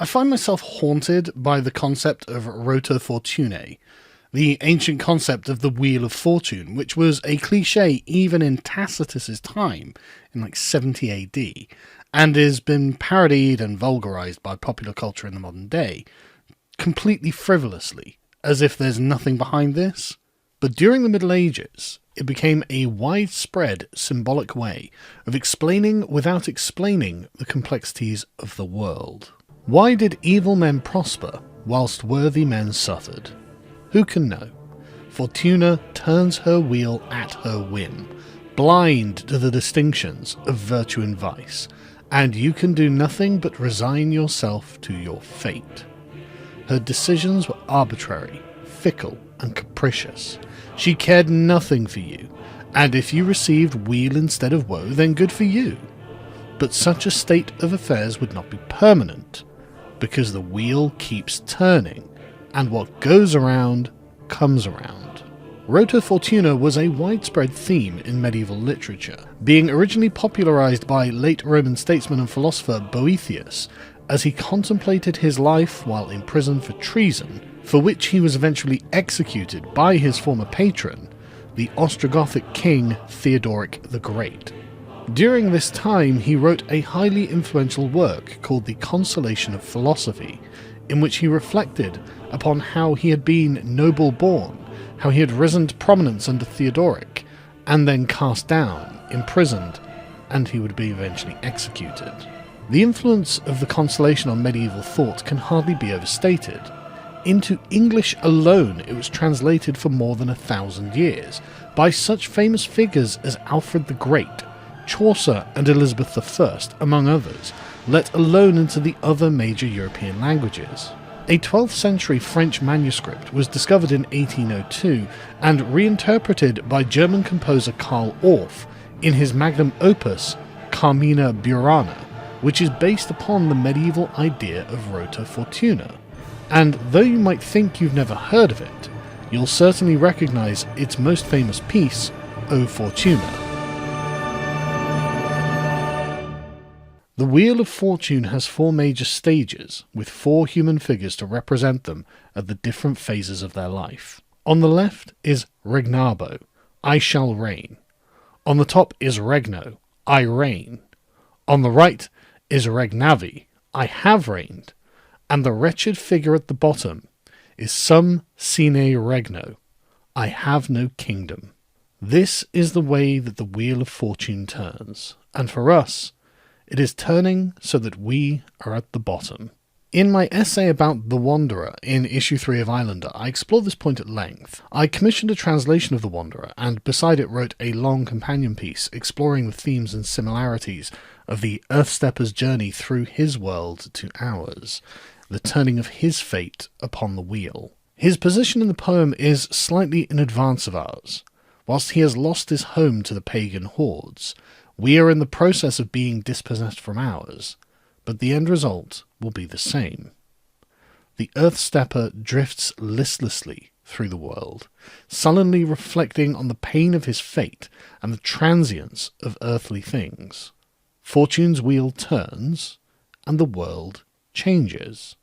I find myself haunted by the concept of rota fortunae, the ancient concept of the Wheel of Fortune, which was a cliche even in Tacitus's time, in like 70 AD, and has been parodied and vulgarized by popular culture in the modern day, completely frivolously, as if there's nothing behind this. But during the Middle Ages, it became a widespread symbolic way of explaining without explaining the complexities of the world. Why did evil men prosper whilst worthy men suffered? Who can know? Fortuna turns her wheel at her whim, blind to the distinctions of virtue and vice, and you can do nothing but resign yourself to your fate. Her decisions were arbitrary, fickle, and capricious. She cared nothing for you, and if you received weal instead of woe, then good for you. But such a state of affairs would not be permanent, because the wheel keeps turning, and what goes around comes around. Rota Fortuna was a widespread theme in medieval literature, being originally popularized by late Roman statesman and philosopher Boethius as he contemplated his life while in prison for treason, for which he was eventually executed by his former patron, the Ostrogothic king Theodoric the Great. During this time he wrote a highly influential work called The Consolation of Philosophy, in which he reflected upon how he had been noble born, how he had risen to prominence under Theodoric, and then cast down, imprisoned, and he would be eventually executed. The influence of The Consolation on medieval thought can hardly be overstated. Into English alone it was translated for more than 1,000 years, by such famous figures as Alfred the Great, Chaucer and Elizabeth I, among others, let alone into the other major European languages. A 12th century French manuscript was discovered in 1802 and reinterpreted by German composer Karl Orff in his magnum opus Carmina Burana, which is based upon the medieval idea of rota fortuna. And though you might think you've never heard of it, you'll certainly recognise its most famous piece, O Fortuna. The Wheel of Fortune has 4 major stages, with 4 human figures to represent them at the different phases of their life. On the left is Regnabo, I shall reign. On the top is Regno, I reign. On the right is Regnavi, I have reigned. And the wretched figure at the bottom is Sum sine regno, I have no kingdom. This is the way that the Wheel of Fortune turns, and for us, it is turning so that we are at the bottom. In my essay about The Wanderer in issue 3 of Islander, I explore this point at length. I commissioned a translation of The Wanderer, and beside it wrote a long companion piece exploring the themes and similarities of the Earthstepper's journey through his world to ours, the turning of his fate upon the wheel. His position in the poem is slightly in advance of ours. Whilst he has lost his home to the pagan hordes, we are in the process of being dispossessed from ours, but the end result will be the same. The Earthstepper drifts listlessly through the world, sullenly reflecting on the pain of his fate and the transience of earthly things. Fortune's wheel turns, and the world changes.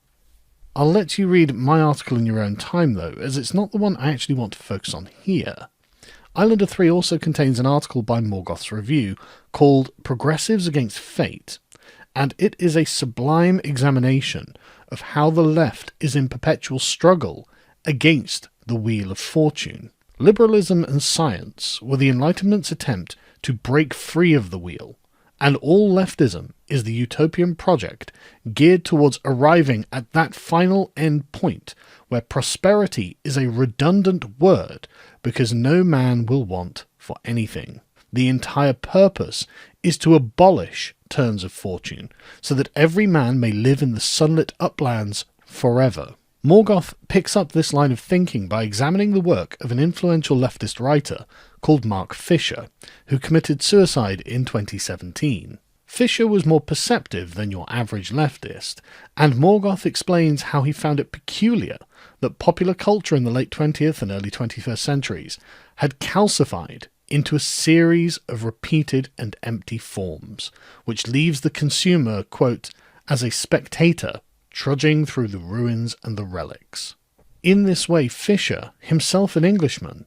I'll let you read my article in your own time, though, as it's not the one I actually want to focus on here. Islander 3 also contains an article by Morgoth's Review called Progressives Against Fate, and it is a sublime examination of how the left is in perpetual struggle against the Wheel of Fortune. Liberalism and science were the Enlightenment's attempt to break free of the wheel, and all leftism is the utopian project geared towards arriving at that final end point where prosperity is a redundant word because no man will want for anything. The entire purpose is to abolish turns of fortune so that every man may live in the sunlit uplands forever. Morgoth picks up this line of thinking by examining the work of an influential leftist writer called Mark Fisher, who committed suicide in 2017. Fisher was more perceptive than your average leftist, and Morgoth explains how he found it peculiar that popular culture in the late 20th and early 21st centuries had calcified into a series of repeated and empty forms, which leaves the consumer, quote, as a spectator trudging through the ruins and the relics. In this way, Fisher, himself an Englishman,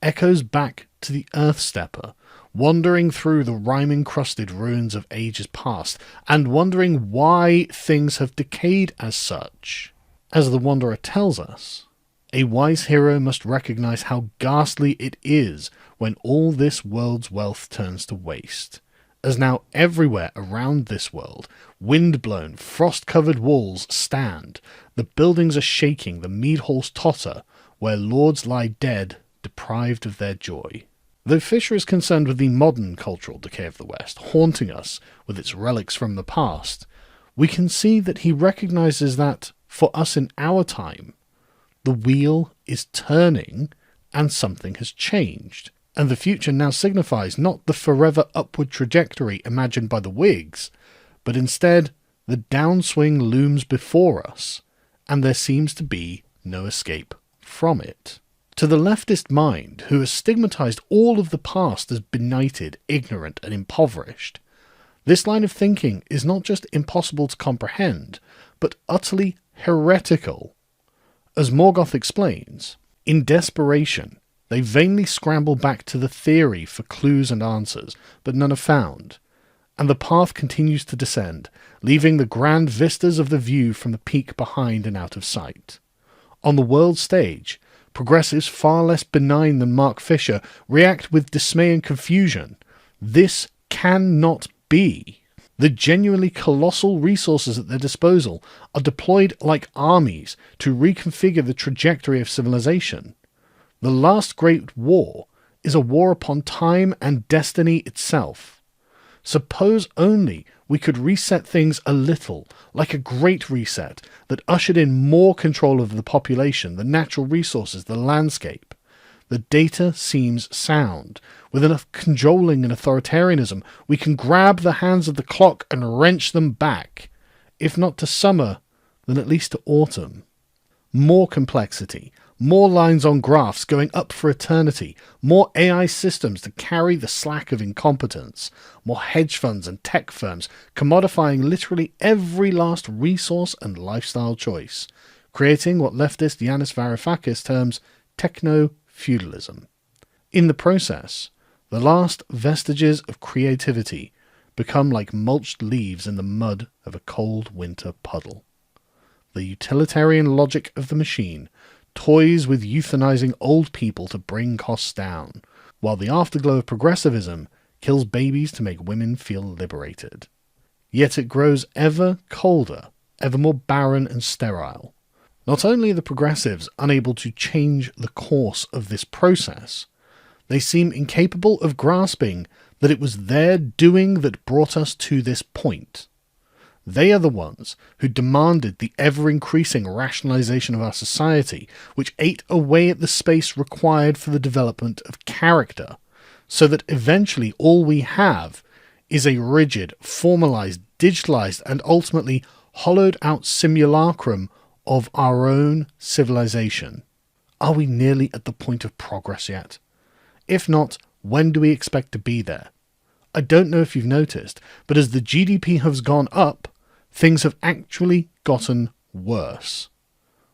echoes back to the earth stepper, wandering through the rime-encrusted ruins of ages past, and wondering why things have decayed as such. As the Wanderer tells us, a wise hero must recognize how ghastly it is when all this world's wealth turns to waste, as now everywhere around this world, wind-blown, frost-covered walls stand, the buildings are shaking, the mead halls totter, where lords lie dead, deprived of their joy. Though Fisher is concerned with the modern cultural decay of the West, haunting us with its relics from the past, we can see that he recognizes that, for us in our time, the wheel is turning and something has changed, and the future now signifies not the forever upward trajectory imagined by the Whigs, but instead the downswing looms before us, and there seems to be no escape from it. To the leftist mind, who has stigmatized all of the past as benighted, ignorant, and impoverished, this line of thinking is not just impossible to comprehend, but utterly heretical. As Morgoth explains, in desperation, they vainly scramble back to the theory for clues and answers, but none are found, and the path continues to descend, leaving the grand vistas of the view from the peak behind and out of sight. On the world stage, progressives far less benign than Mark Fisher react with dismay and confusion. This cannot be. The genuinely colossal resources at their disposal are deployed like armies to reconfigure the trajectory of civilization. The last great war is a war upon time and destiny itself. Suppose only we could reset things a little, like a great reset that ushered in more control of the population, the natural resources, the landscape. The data seems sound. With enough cajoling and authoritarianism, we can grab the hands of the clock and wrench them back, if not to summer, then at least to autumn. More complexity, more lines on graphs going up for eternity, more AI systems to carry the slack of incompetence, more hedge funds and tech firms commodifying literally every last resource and lifestyle choice, creating what leftist Yanis Varoufakis terms techno-feudalism. In the process, the last vestiges of creativity become like mulched leaves in the mud of a cold winter puddle. The utilitarian logic of the machine toys with euthanizing old people to bring costs down, while the afterglow of progressivism kills babies to make women feel liberated. Yet it grows ever colder, ever more barren and sterile. Not only are the progressives unable to change the course of this process, they seem incapable of grasping that it was their doing that brought us to this point. They are the ones who demanded the ever-increasing rationalization of our society, which ate away at the space required for the development of character, so that eventually all we have is a rigid, formalized, digitalized, and ultimately hollowed-out simulacrum of our own civilization. Are we nearly at the point of progress yet? If not, when do we expect to be there? I don't know if you've noticed, but as the GDP has gone up, things have actually gotten worse.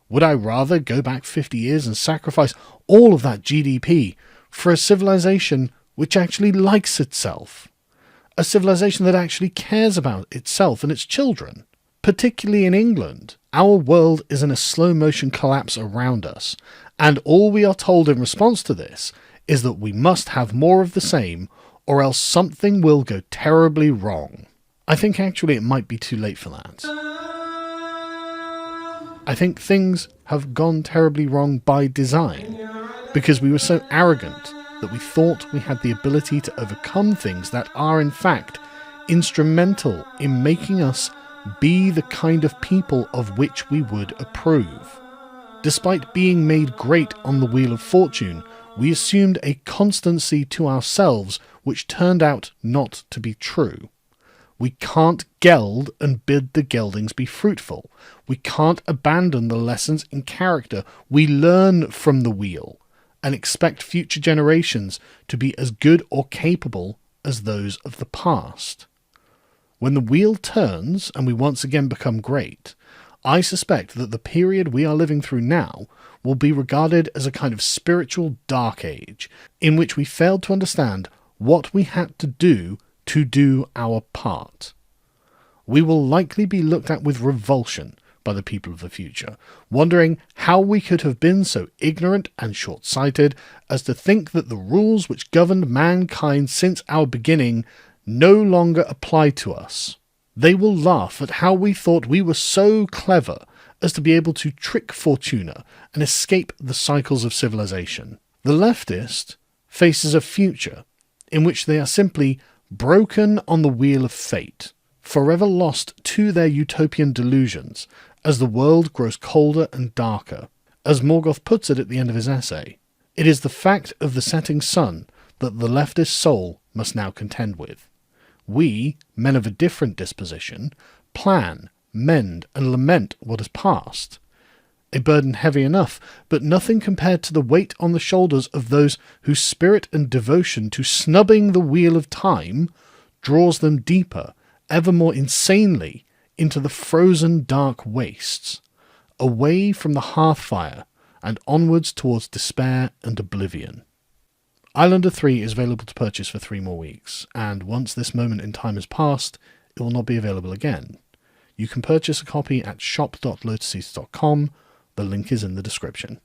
Would I rather go back 50 years and sacrifice all of that GDP for a civilization which actually likes itself? A civilization that actually cares about itself and its children? Particularly in England, our world is in a slow-motion collapse around us, and all we are told in response to this is that we must have more of the same, or else something will go terribly wrong. I think actually it might be too late for that. I think things have gone terribly wrong by design, because we were so arrogant that we thought we had the ability to overcome things that are in fact instrumental in making us be the kind of people of which we would approve. Despite being made great on the Wheel of Fortune, we assumed a constancy to ourselves which turned out not to be true. We can't geld and bid the geldings be fruitful. We can't abandon the lessons in character we learn from the wheel and expect future generations to be as good or capable as those of the past. When the wheel turns and we once again become great, I suspect that the period we are living through now will be regarded as a kind of spiritual dark age, in which we failed to understand what we had to do our part. We will likely be looked at with revulsion by the people of the future, wondering how we could have been so ignorant and short-sighted as to think that the rules which governed mankind since our beginning no longer apply to us. They will laugh at how we thought we were so clever as to be able to trick Fortuna and escape the cycles of civilization. The leftist faces a future in which they are simply broken on the wheel of fate, forever lost to their utopian delusions as the world grows colder and darker. As Morgoth puts it at the end of his essay, it is the fact of the setting sun that the leftist soul must now contend with. We, men of a different disposition, plan, mend, and lament what has passed. A burden heavy enough, but nothing compared to the weight on the shoulders of those whose spirit and devotion to snubbing the wheel of time draws them deeper, ever more insanely, into the frozen dark wastes, away from the hearth fire and onwards towards despair and oblivion. Islander 3 is available to purchase for 3 more weeks, and once this moment in time has passed, it will not be available again. You can purchase a copy at shop.lotuseast.com. The link is in the description.